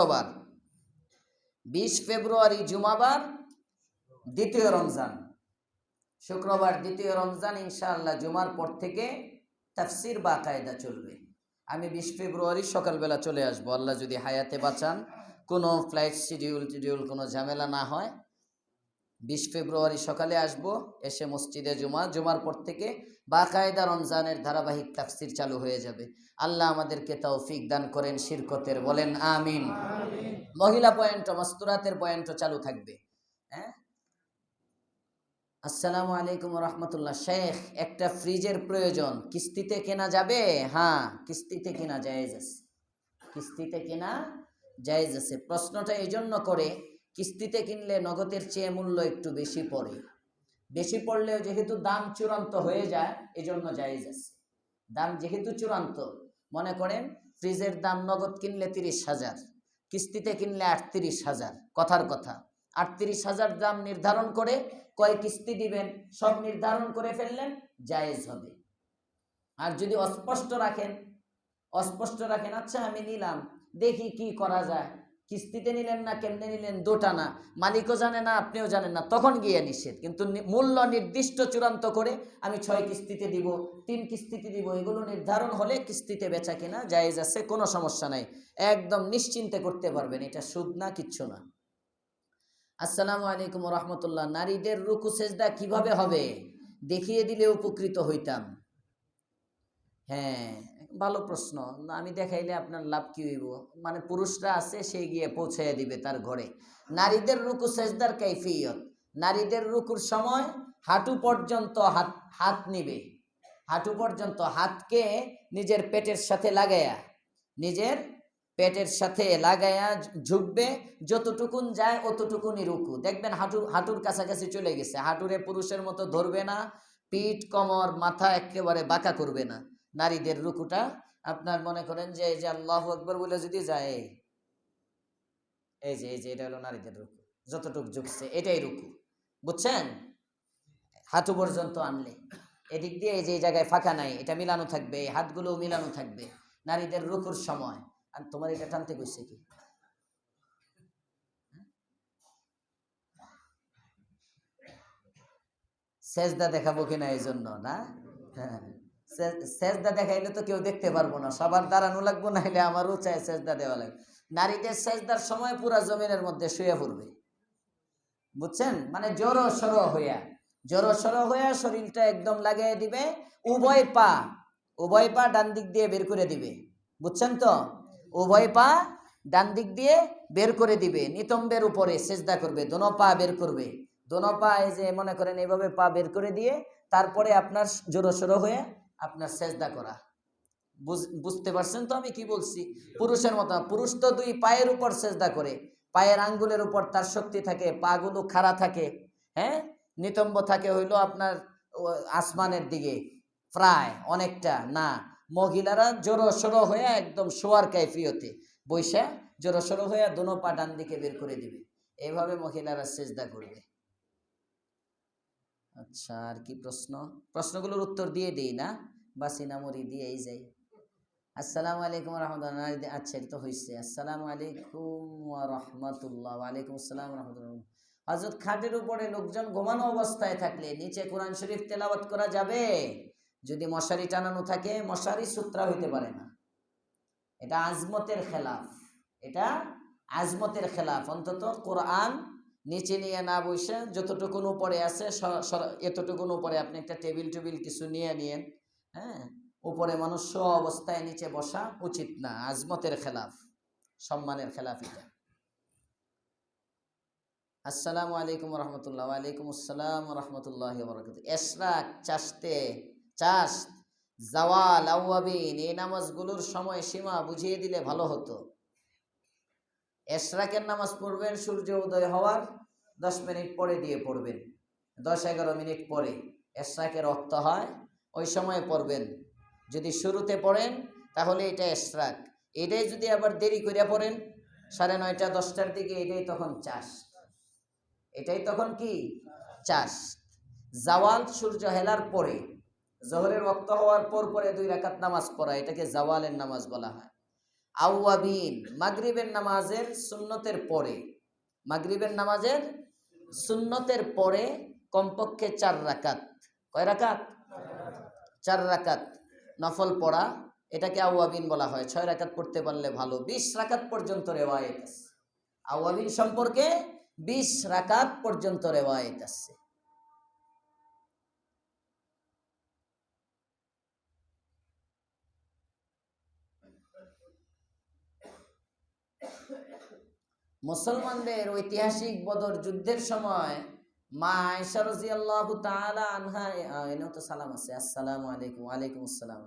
শুক্রবার 20 ফেব্রুয়ারি জুমাবার দ্বিতীয় রমজান, শুক্রবার দ্বিতীয় রমজান। ইনশাআল্লাহ জুমার পর থেকে তাফসির বাকায়দা চলবে। আমি 20 ফেব্রুয়ারি সকালবেলা চলে আসবো, আল্লাহ যদি হায়াতে বাঁচান, কোনো ফ্লাইট শিডিউল কোনো ঝামেলা না হয়। 20 ফেব্রুয়ারি সকালে আসব, এসে মসজিদে জুমার পর থেকে বাকায়দা রমজানের ধারাবাহিক তাফসির চালু হয়ে যাবে। আল্লাহ আমাদেরকে তৌফিক দান করেন শিরকতের, বলেন আমিন। মহিলা পয়েন্ট, মাস্তুরাতের পয়েন্টও চালু থাকবে। হ্যাঁ, আসসালামু আলাইকুম রহমতুল্লাহ। শেখ, একটা ফ্রিজের প্রয়োজন, কিস্তিতে কেনা যাবে? হ্যাঁ, কিস্তিতে কেনা জায়েজ আছে, কিস্তিতে কেনা জায়েজ আছে। প্রশ্নটা এই জন্য করে, কিস্তিতে কিনলে নগদের চেয়ে মূল্য একটু বেশি পড়ে, বেশি পড়লেও যেহেতু দাম চূড়ান্ত হয়ে যায় এজন্য জায়েজ আছে। দাম যেহেতু চূড়ান্ত, মনে করেন ফ্রিজের দাম নগদ কিনলে 30,000, কিস্তিতে কিনলে 38,000, কথার কথা 38,000 দাম নির্ধারণ করে কয় কিস্তি দিবেন সব নির্ধারণ করে ফেললেন, জায়েজ হবে। আর যদি অস্পষ্ট রাখেন, আচ্ছা আমি নিলাম, দেখি কি করা যায়, কিস্তিতে নিলেন না কেমনে নিলেন দুটা না, মালিকও জানে না আপনিও জানেন না, তখন গিয়ে নিষেধ। কিন্তু মূল্য নির্দিষ্ট চূড়ান্ত করে আমি 6 কিস্তিতে দিব, 3 কিস্তিতে দিব, এগুলো নির্ধারণ হলে কিস্তিতে বেচা কিনা জায়েজ আছে, কোনো সমস্যা নাই, একদম নিশ্চিন্তে করতে পারবেন, এটা সুদ না, কিচ্ছু না। আসসালামু আলাইকুম রহমতুল্লাহ। নারীদের রুকু সেজদা কিভাবে হবে দেখিয়ে দিলে উপকৃত হইতাম। হ্যাঁ, ভালো প্রশ্ন। আমি দেখাইলে আপনার লাভ কি হইব? মানে পুরুষরা আছে, সে গিয়ে পৌঁছাইয়া দিবে তার ঘরে। নারীদের রুকু সেজদার কাইফিয়ত, নারীদের রুকুর সময় হাঁটু পর্যন্ত হাত নিবে, হাঁটু পর্যন্ত হাতকে নিজের পেটের সাথে লাগায়া ঝুঁকবে, যতটুকুন যায় অতটুকুনই রুকু। দেখবেন হাঁটুর কাছাকাছি চলে গেছে, হাঁটুরে পুরুষের মতো ধরবে না, পিঠ কোমর মাথা একেবারে বাঁকা করবে না। নারীদের রুকুটা আপনার মনে করেন যে এই যে আল্লাহু আকবার বলে যদি যায়, এই যে এটা হলো নারীদের রুকু, যতটুক ঝুঁকছে এটাই রুকু, বুঝছেন? হাঁটু পর্যন্ত আনলে এদিক দিয়ে এই যে জায়গায় ফাঁকা নাই, এটা মিলানো থাকবে, এই হাতগুলো মিলানো থাকবে নারীদের রুকুর সময়। আর তোমার এটা টানতে কইছে কি? সেজদা দেখাবো কিনা এই জন্য না? হ্যাঁ, সেজদা দেখাইলে তো কেউ দেখতে পারবো না, সবার দাঁড়ানো লাগবো, নাইলে আমারও চাই সেজদা দেওয়া লাগবে। নারীদের সেজদার সময় পুরা জমিনের মধ্যে শুয়ে পড়বে, বুঝছেন? মানে জড়ো সড়ো হইয়া শরীরটা একদম লাগিয়ে দিবে, উভয় পা ডান দিক দিয়ে বের করে দিবে, বুঝছেন তো? উভয় পা ডান দিক দিয়ে বের করে দিবে, নিতম্বের উপরে সেজদা করবে, দোনো পা বের করবে, দোনো পা এই যে মনে করেন এইভাবে পা বের করে দিয়ে তারপরে আপনার জোরো সড়ো হয়ে আপনার সেজদা করা। বুঝতে পারছেন তো আমি কি বলছি? পুরুষের মতো, পুরুষ তো 2 পায়ের উপর সেজদা করে, পায়ের আঙ্গুলের উপর তার শক্তি থাকে, পাগুলো খাড়া থাকে, হ্যাঁ, নিতম্ব থাকে হইলো আপনার আসমানের দিকে, প্রায় অনেকটা না। মহিলারা জোরো সড়ো হয়ে একদম শোয়ার কাইফিয়তে বৈশা জোরো সড়ো হয়ে দোনো পা ডান দিকে বের করে দিবে, এইভাবে মহিলারা সেজদা করবে। আচ্ছা, আর কি প্রশ্নগুলোর উত্তর দিয়ে দেই না, বা সিনামরি দিয়েই যাই। আসসালামু আলাইকুম রহমতুল্লাহ। আচ্ছা, এটা তো হয়েছে। আসসালামু আলাইকুম রহমতুল্লাহ। ওয়ালাইকুম আসসালাম রহমতুল্লাহ। হযরত, খাটের উপরে লোকজন ঘুমানো অবস্থায় থাকলে নিচে কোরআন শরীফ তেলাওয়াত করা যাবে? যদি মশারি টানানো থাকে, মশারি সূত্রা হইতে পারে না, এটা আজমতের খেলাফ। অন্তত কোরআন নিচে নিয়ে না বসে যতটুকুন উপরে আছে এতটুকুন উপরে আপনি একটা টেবিল কিছু নিয়েন, হ্যাঁ, উপরে মানুষ অবস্থায় নিচে বসা উচিত না, আজমতের খেলাফ, সম্মানের খেলাফ এটা। আসসালামু আলাইকুম রহমতুল্লাহ। ওয়ালাইকুম আসসালাম রহমতুল্লাহ বরকাতুহু। এশরাক, চাষ, জাওয়াল, আওয়াবিন, এই নামাজগুলোর সময় সীমা বুঝিয়ে দিলে ভালো হতো। এশরাকের নামাজ পড়বেন সূর্য উদয় হওয়ার 10 মিনিট পরে দিয়ে পড়বেন, 10-11 মিনিট পরে এশরাকের রক্ত হয়, ওই সময় পড়বেন। যদি শুরুতে পড়েন তাহলে এটা এশরাক, এটাই যদি আবার দেরি করে পড়েন 9:30 10টার দিকে, এটাই তখন কি চাষ। জাওয়াল সূর্য হেলার পরে, জোহরের ওয়াক্ত হওয়ার পরে 2 রাকাত নামাজ পড়া, এটাকে জাওয়ালের নামাজ বলা হয়। আওয়াবিন মাগরিবের নামাজের সুন্নতের পরে, মাগরিবের নামাজের সুন্নতের পরে কমপক্ষে 4 রাকাত। কয় রাকাত? 4 রাকাত নফল পড়া, এটাকে আওয়াবিন বলা হয়। 6 রাকাত পড়তে পারলে ভালো। 20 রাকাত পর্যন্ত রেওয়ায়েত আছে আওয়াবিন সম্পর্কে, 20 রাকাত পর্যন্ত রেওয়ায়েত আছে। মুসলমানদের ঐতিহাসিক বদর যুদ্ধের সময় মা আয়েশা রাদিয়াল্লাহু তাআলা আনহা, এনেও তো সালাম আছে, আসসালামু আলাইকুম। ওয়ালাইকুম আসসালাম।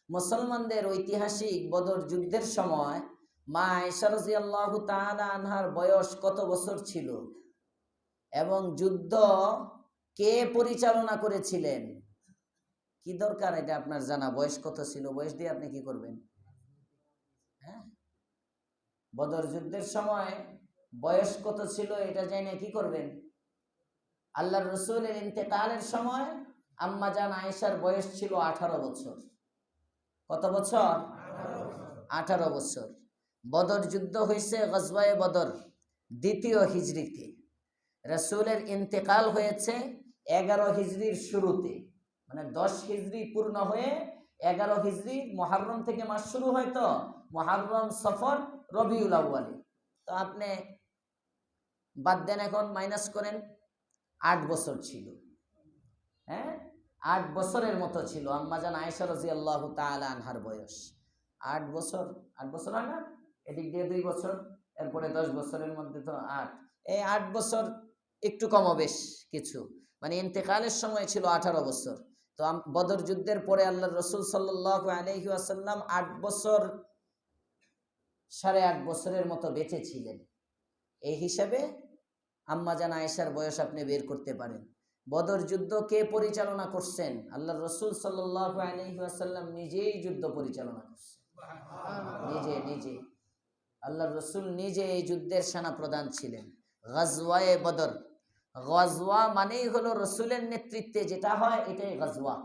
মুসলমানদের ঐতিহাসিক বদর যুদ্ধের সময় মা আয়েশা রাদিয়াল্লাহু তাআলা আনহার বয়স কত বছর ছিল এবং যুদ্ধ কে পরিচালনা করেছিলেন? কি দরকার এটা আপনার জানা? বয়স কত ছিল? বয়স দিয়ে আপনি কি করবেন? হ্যাঁ, বদর যুদ্ধের সময় বয়স কত ছিল এটা জানে কি করবেন? আল্লাহর রাসূলের ইন্তেকালের সময় আম্মা জান আয়েশার বয়স ছিল 18 বছর। কত বছর? 18 বছর। বদর যুদ্ধ হয়েছে গজওয়ায়ে বদর 2য় হিজরিতে। রাসূলের ইন্তেকাল হয়েছে 11 হিজরির শুরুতে, মানে 10 হিজরি পূর্ণ হয়ে 11 হিজরি মুহররম থেকে মাস শুরু হয়, তো মুহররম, সফর, রবিউল আউয়ালে। তো আপনি বাদ দেন, এখন মাইনাস করেন। 8 বছর ছিল। হ্যাঁ, 8 বছরের মতো ছিল আম্মাজান আয়েশা রাদিয়াল্লাহু তাআলা আনহার বয়স। 8 বছর, 8 বছর হয় না? এদিক দিয়ে 2 বছর, এরপরে 10 বছরের মধ্যে তো 8, এই 8 বছর একটু কমবেশ কিছু, মানে ইন্তেকালের সময় ছিল 18 বছর। তো বদর যুদ্ধের পরে আল্লাহর রাসূল সাল্লাল্লাহু আলাইহি ওয়াসাল্লাম 8 বছর, 8.5 বছরের মতো বেঁচে ছিলেন। এই হিসাবে আম্মাজান আয়েশার বয়স আপনি বের করতে পারেন। বদর যুদ্ধ কে পরিচালনা করছেন? আল্লাহর রাসূল সাল্লাল্লাহু আলাইহি ওয়াসাল্লাম নিজেই যুদ্ধ পরিচালনা করছেন। নিজে আল্লাহর রাসূল নিজে এই যুদ্ধের সেনা প্রধান ছিলেন। গাজওয়ায়ে বদর, গাজওয়া মানেই হলো রাসূলের নেতৃত্বে যেটা হয় এটাই গাজওয়া।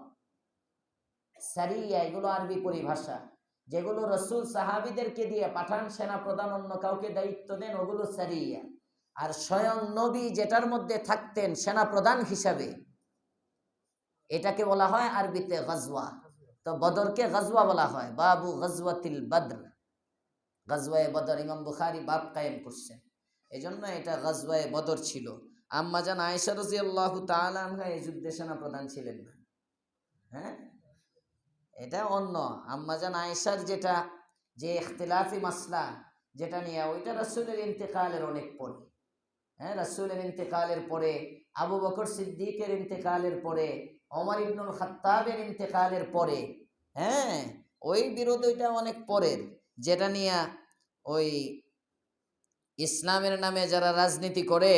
সারিয়া এগুলো আরবি পরিভাষা, যেগুলো রাসূল সাহাবীদেরকে দিয়ে পাঠান, সেনা প্রধান অন্য কাউকে দায়িত্ব দেন, ওগুলো সারিয়া। আর স্বয়ং নবী যেটার মধ্যে থাকতেন সেনা প্রধান হিসাবে, এটাকে বলা হয় আরবিতে গাজওয়া। তো বদরকে গাজওয়া বলা হয়। বাবু গাজওয়াতিল বদর, গাজওয়ায়ে বদর, ইমাম বুখারী বাব কায়েম করছেন, এজন্য এটা গাজওয়ায়ে বদর ছিল। আম্মাজান আয়েশা রাদিয়াল্লাহু তাআলা আনহা এই যুদ্ধে সেনা প্রধান ছিলেন না। হ্যাঁ, এটা অন্য আম্মাজান আয়েশার যেটা, যে ইখতিলাফি মাসলা যেটা নিয়ে, ওইটা রাসূলের ইন্তেকালের অনেক পরে। হ্যাঁ, রাসূলের ইন্তেকালের পরে, আবু বকর সিদ্দিকের ইন্তেকালের পরে, ওমর ইবনুল খাত্তাবের ইন্তেকালের পরে, হ্যাঁ, ওই বিরোধীটা অনেক পরের, যেটা নিয়ে ওই ইসলামের নামে যারা রাজনীতি করে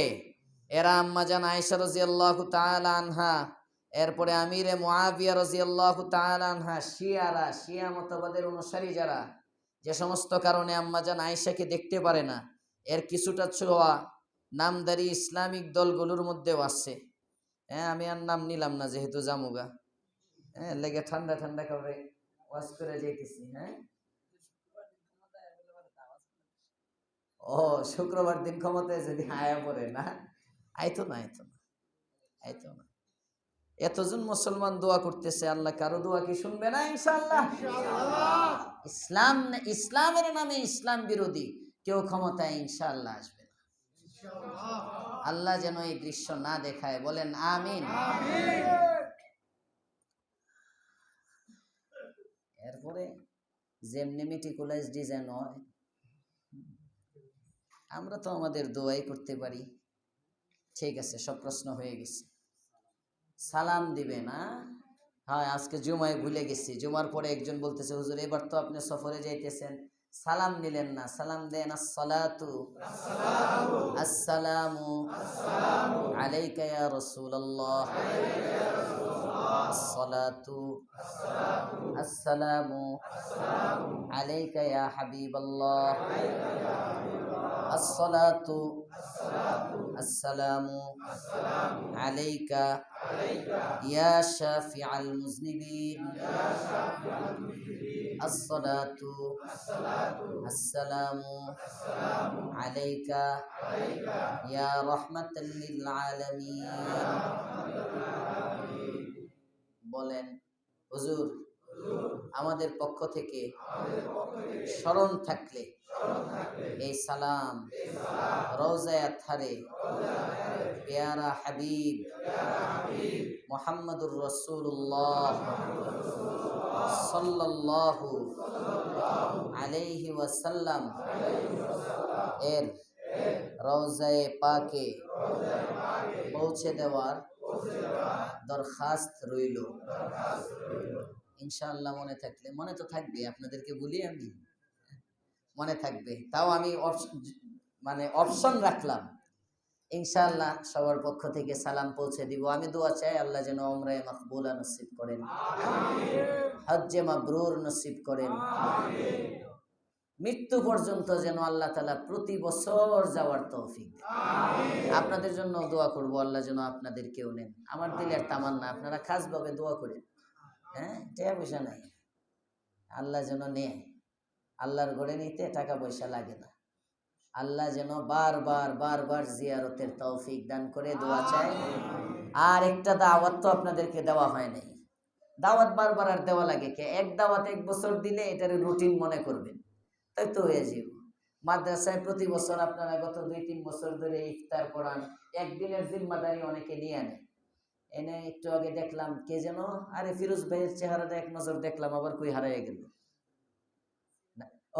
এরা আম্মাজান আয়েশা রাদিয়াল্লাহু তাআলা আনহা, এরপরে আমিরে মুআবিয়া রাদিয়াল্লাহু তাআলা আনহা, শিয়ারা, শিয়া মতবাদের অনুসারী যারা, যে সমস্ত কারণে আম্মাজান আয়েশাকে দেখতে পারে না, এর কিছুটা ছোঁয়া নামদারি ইসলামিক দলগুলোর মধ্যেও আছে। হ্যাঁ, আমি আর নাম নিলাম না যেহেতু জামুগা, হ্যাঁ, লেগে ঠান্ডা ঠান্ডা করে ওয়াজ করে যাইতেছি। হ্যাঁ, ও শুক্রবার দিন ক্ষমতায় যদি আয়া পড়ে না, আইতো না। এতজন মুসলমান দোয়া করতেছে, আল্লাহ কারো দোয়া কি শুনবে না? ইনশাআল্লাহ। ইসলামের নামে ইসলাম বিরোধী কেউ ক্ষমতায় ইনশাআল্লাহ আসবে না। আল্লাহ যেন এই দৃশ্য না দেখায়, বলেন আমিন। এরপরে যেমনি মেটিকুলাইজ ডিজাইন হয়, আমরা তো আমাদের দোয়াই করতে পারি। ঠিক আছে, সব প্রশ্ন হয়ে গেছে। সালাম দিবে না? হ্যাঁ, আজকে জুমায় ভুলে গেছি। জুমার পরে একজন বলতেছে, হুজুর এবার তো আপনি সফরে যাইতেছেন, সালাম নিলেন না, সালাম দেন। আসসালাতু আসসালামু আলাইকা ইয়া রাসূলুল্লাহ, আসসালাতু আসসালামু আলাইকা ইয়া হাবিবাল্লাহ, আসসালাতু আসসালামু আলাইকা ইয়া শাফিআল মুজনিবিন, আসসালাতু আসসালামু আলাইকা ইয়া রাহমাতাল লিল আলামিন। বলেন, হুজুর আমাদের পক্ষ থেকে স্মরণ থাকলে এই সালাম রওজায়ে আতহারে পেয়ারা হাবিব মুহাম্মদুর রাসূলুল্লাহ সাল্লাল্লাহু আলাইহি ওয়াসাল্লাম এর রওজায়ে পাকে পৌঁছে দেওয়ার দরখাস্ত রইল। ইনশাআল্লাহ মনে থাকলে, মনে তো থাকবে, আপনাদেরকে বলি আমি মনে থাকবে, তাও আমি অপশন রাখলাম। ইনশাআল্লাহ সবার পক্ষ থেকে সালাম পৌঁছে দিব। আমি দোয়া চাই আল্লাহ যেন উমরায়ে মাকবুলা নসিব করেন, হজ্জে মাবরুর নসিব করেন, মৃত্যু পর্যন্ত যেন আল্লাহ তাআলা প্রতি বছর যাওয়ার তৌফিক দেন। আপনাদের জন্য দোয়া করব, আল্লাহ যেন আপনাদেরকেও নেন। আমার দিলের তামান্না, আপনারা খাসভাবে দোয়া করেন। হ্যাঁ, টাকা পয়সা নাই, আল্লাহ যেন নেয়। আল্লাহর ঘরে নিতে টাকা পয়সা লাগে না। আল্লাহ যেন বারবার জিয়ারতের তৌফিক দান করে দোয়া চাই। আর একটা দাওয়াত তো আপনাদেরকে দেওয়া হয় নাই। দাওয়াত বারবার আর দেওয়া লাগে কে? এক দাওয়াত এক বছর দিলে এটার রুটিন মনে করবেন, তাই তো হয়ে যাব। মাদ্রাসায় প্রতি বছর আপনারা গত 2-3 বছর ধরে ইফতার করান, একদিনের জিম্মাদারি অনেকে নিয়ে নেয়। এনে একটু আগে দেখলাম কে যেন, আরে ফিরোজ ভাইয়ের চেহারাটা এক নজর দেখলাম, আবার কই হারিয়ে গেল।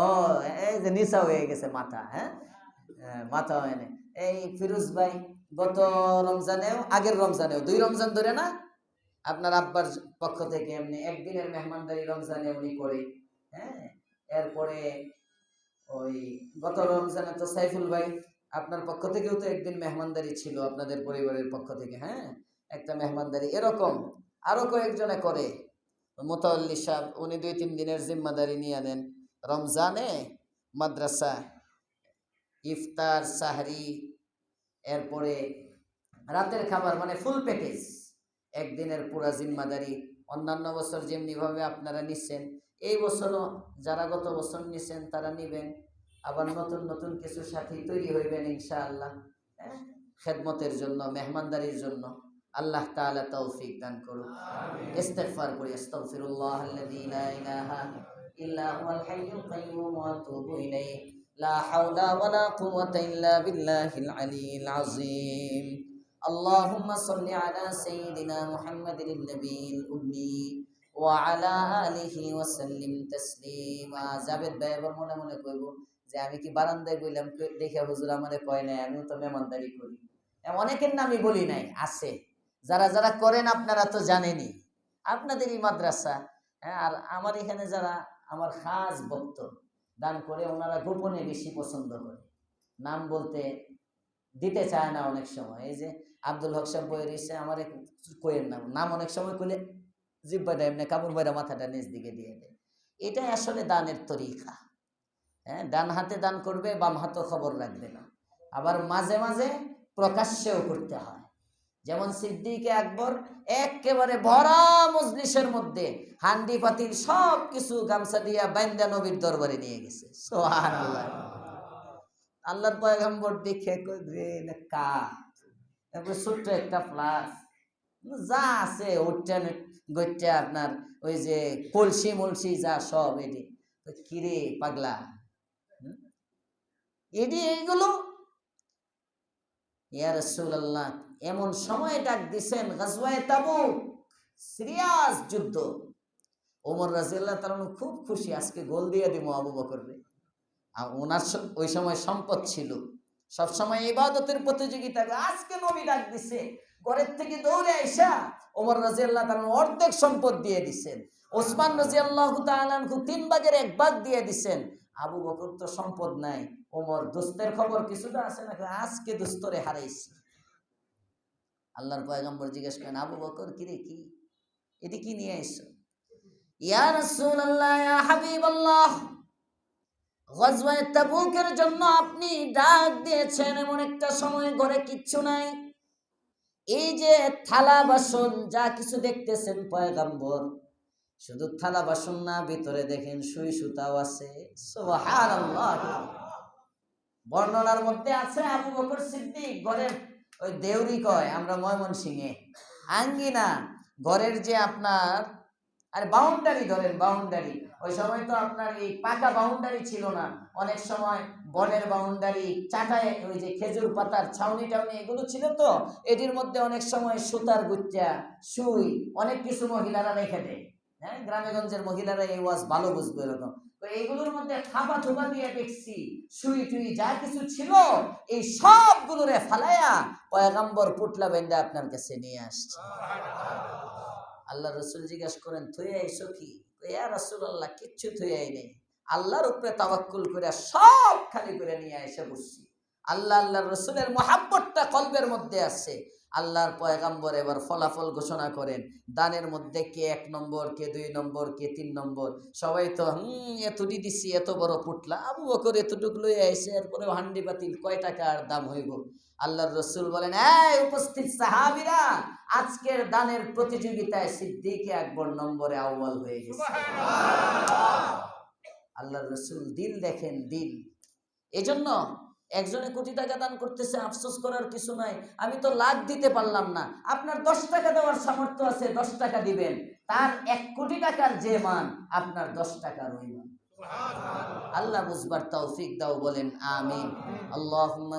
ও এই যে নিচা হয়ে গেছে মাথা, হ্যাঁ মাথা হয় না। এই ফিরোজ ভাই গত রমজানেও, আগের রমজানেও, 2 রমজান ধরে না আপনার আব্বার পক্ষ থেকে এমনি একদিনের মেহমানদারি রমজানে উনি করে। হ্যাঁ, এরপরে ওই গত রমজানে তো সাইফুল ভাই আপনার পক্ষ থেকেও তো একদিন মেহমানদারি ছিল, আপনাদের পরিবারের পক্ষ থেকে, হ্যাঁ একটা মেহমানদারি। এরকম আরো কয়েকজনে করে। মুতাওয়াল্লি সাহেব উনি 2-3 দিনের জিম্মাদারি নিয়ে নেন রমজানে। মাদ্রাসা ইফতার, সাহরি, এরপরে রাতের খাবার, মানে ফুল প্যাকেজ, একদিনের পুরা জিম্মাদারি। অন্যান্য বছর যেমনিভাবে আপনারা নিচ্ছেন, এই বছরও যারা গত বছর নিচ্ছেন তারা নিবেন। আবার নতুন নতুন কিছু সাথী তৈরি হইবেন ইনশাআল্লাহ, খেদমতের জন্য, মেহমানদারির জন্য। আল্লাহ তাআলা তৌফিক দান করুন। ইস্তিগফার করি, আস্তাগফিরুল্লাহাল্লাযী লা ইলাহা ইল্লা হুয়াল হাইয়ুল কাইয়্যুম ওয়া আতুবু ইলাইহি লা হাওলা ওয়ালা কুওয়াতা ইল্লা বিল্লাহিল আলিয়্যিল আযীম। আল্লাহুম্মা সাল্লি আলা সাইয়্যিদিনা মুহাম্মাদিন নবিয়্যিল উম্মি ওয়া আলা আলিহি ওয়া সাল্লিম তাসলিমা। জাবেদ ভাই এবার মনে মনে কইব যে আমি কি বারান্দায় বললাম, দেখে হুজুর আমারে কয় নাই, আমিও তো মেহমানদারি করি। অনেকের নামই বলি নাই, আছে যারা যারা করেন আপনারা তো জানেনই, আপনাদেরই মাদ্রাসা। হ্যাঁ, আর আমার এখানে যারা আমার খাস ভক্ত দান করে, ওনারা গোপনে বেশি পছন্দ করে, নাম বলতে দিতে চায় না অনেক সময়। এই যে আব্দুল হক সাহেব বইয়ের এসে আমার কইয়ের নাম অনেক সময় কইলে জিব্বা দেয় এমনি কাপড় বাইরা মাথাটা নিচ দিকে দিয়ে দেয়। এটাই আসলে দানের তরিকা। হ্যাঁ, ডান হাতে দান করবে, বাম হাতেও খবর রাখবে না। আবার মাঝে মাঝে প্রকাশ্যেও করতে হয়। যেমন সিদ্দিক আকবর একেবারে ভরা মজলিসের মধ্যে হান্ডি পাতিল সব কিছু গামছা দিয়া বাইন্দা নবীর দরবারে নিয়ে গেছে। সুবহানাল্লাহ। আল্লাহর পয়গম্বর দেখে কইবে না কা, তারপর ছোট্ট একটা ফ্লাস যা আছে ওটা গইটা আপনার ওই যে কলসি মলসি যা সব এটি, কিরে পাগলা এটি এইগুলো। ইয়া রাসূলুল্লাহ এমন সময় ডাক দিছেন গাজওয়ায়ে তাবুক, সিরিয়াস যুদ্ধ। ওমর রাদিয়াল্লাহু তাআলা খুব খুশি, আজকে গোল দিয়ে দিব আবু বকরকে। আর ওনার ওই সময় সম্পদ ছিল, সব সময় ইবাদতের প্রতিযোগিতা। আজকে নবী ডাক দিছে, ঘরের থেকে দৌড়ে আইসা ওমর রাদিয়াল্লাহু তাআলা অর্ধেক সম্পদ দিয়ে দিছেন। ওসমান রাদিয়াল্লাহু তাআলা আনহু 3 ভাগের 1 ভাগ দিয়ে দিছেন। আবু বকর তো সম্পদ নাই। ওমর দোস্তের খবর কিছুটা আছে না, আজকে দোস্তরে হারাইছি। আল্লাহর পয়গম্বর জিজ্ঞেস করেন, আবু বকর কিরে কি এটি কি নিয়ে আইছো? ইয়া রাসূলুল্লাহ, ইয়া হাবিবাল্লাহ, গজওয়ায়ে তাবুকের জন্য আপনি ডাক দিয়েছেন, এমন একটা সময় ঘরে কিচ্ছু নাই। এই যে থালা বাসন যা কিছু দেখতেছেন পয়গম্বর, শুধু থালা বাসন না, ভিতরে দেখেন সুই সুতাও আছে। সুবহানাল্লাহ। বর্ণনার মধ্যে আছে আবু বকর সিদ্দিক ঘরের ওই দেউরি কয় আমরা ময়মনসিংহে, আঙ্গিনা, ঘরের যে আপনার আরে বাউন্ডারি ধরেন, বাউন্ডারি, ওই সময় তো আপনার এই পাকা বাউন্ডারি ছিল না, অনেক সময় বনের বাউন্ডারি, চাটায় ওই যে খেজুর পাতার ছাউনি টাউনি এগুলো ছিল, তো এটির মধ্যে অনেক সময় সুতার গুচ্চা, সুই, অনেক কিছু মহিলারা রেখে দেয়। হ্যাঁ, গ্রামেগঞ্জের মহিলারা এই ওয়াজ ভালো বুঝবে এরকম। তো এইগুলোর মধ্যে থাপা থোপা দিয়ে দেখছি সুই টুই যা কিছু ছিল এই সবগুলোরে ফালাইয়া পয়গাম্বর পুটলা বেন্দা আপনার কাছে নিয়ে আসছে। আল্লাহ রসুল জিজ্ঞাসা করেন থুয়ে আইসো কি? ইয়া রাসূলুল্লাহ কিচ্ছু থুয়ে আই নেই, আল্লাহর উপরে তাওয়াক্কুল করে সব খালি করে নিয়ে এসে বসছি। আল্লাহ আল্লাহর রসুলের মহাব্বতটা কলবের মধ্যে আছে। আল্লাহর পয়গাম্বর এবার ফলাফল ঘোষণা করেন, দানের মধ্যে কে 1 নম্বর, কে 2 নম্বর, কে 3 নম্বর। সবাই তো এতটি দিছি, এত বড় পুটলা, আবু বকর এতটুকু লই আইছে, এরপরে হান্ডি বাতিল, কয় টাকা আর দাম হইব? আল্লাহর রসুল বলেন, এই উপস্থিত সাহাবীরা, আজকের দানের প্রতিযোগিতায় সিদ্দিক আকবর নম্বরে আউয়াল হয়ে গেছে। আল্লাহর রসুল দিল দেখেন, দিল। এজন্য একজনে কোটি টাকা দান করতেছে, আফসোস করার কিছু নাই। আমি তো লাখ দিতে পারলাম না, আপনার 10 টাকা দেওয়ার সামর্থ্য আছে, 10 টাকা দিবেন। তার 1 কোটি টাকার যে মান, আপনার 10 টাকার ওই মান। আল্লাহ বুঝবার তৌফিক দাও, বলেন আমিন। আল্লাহুম্মা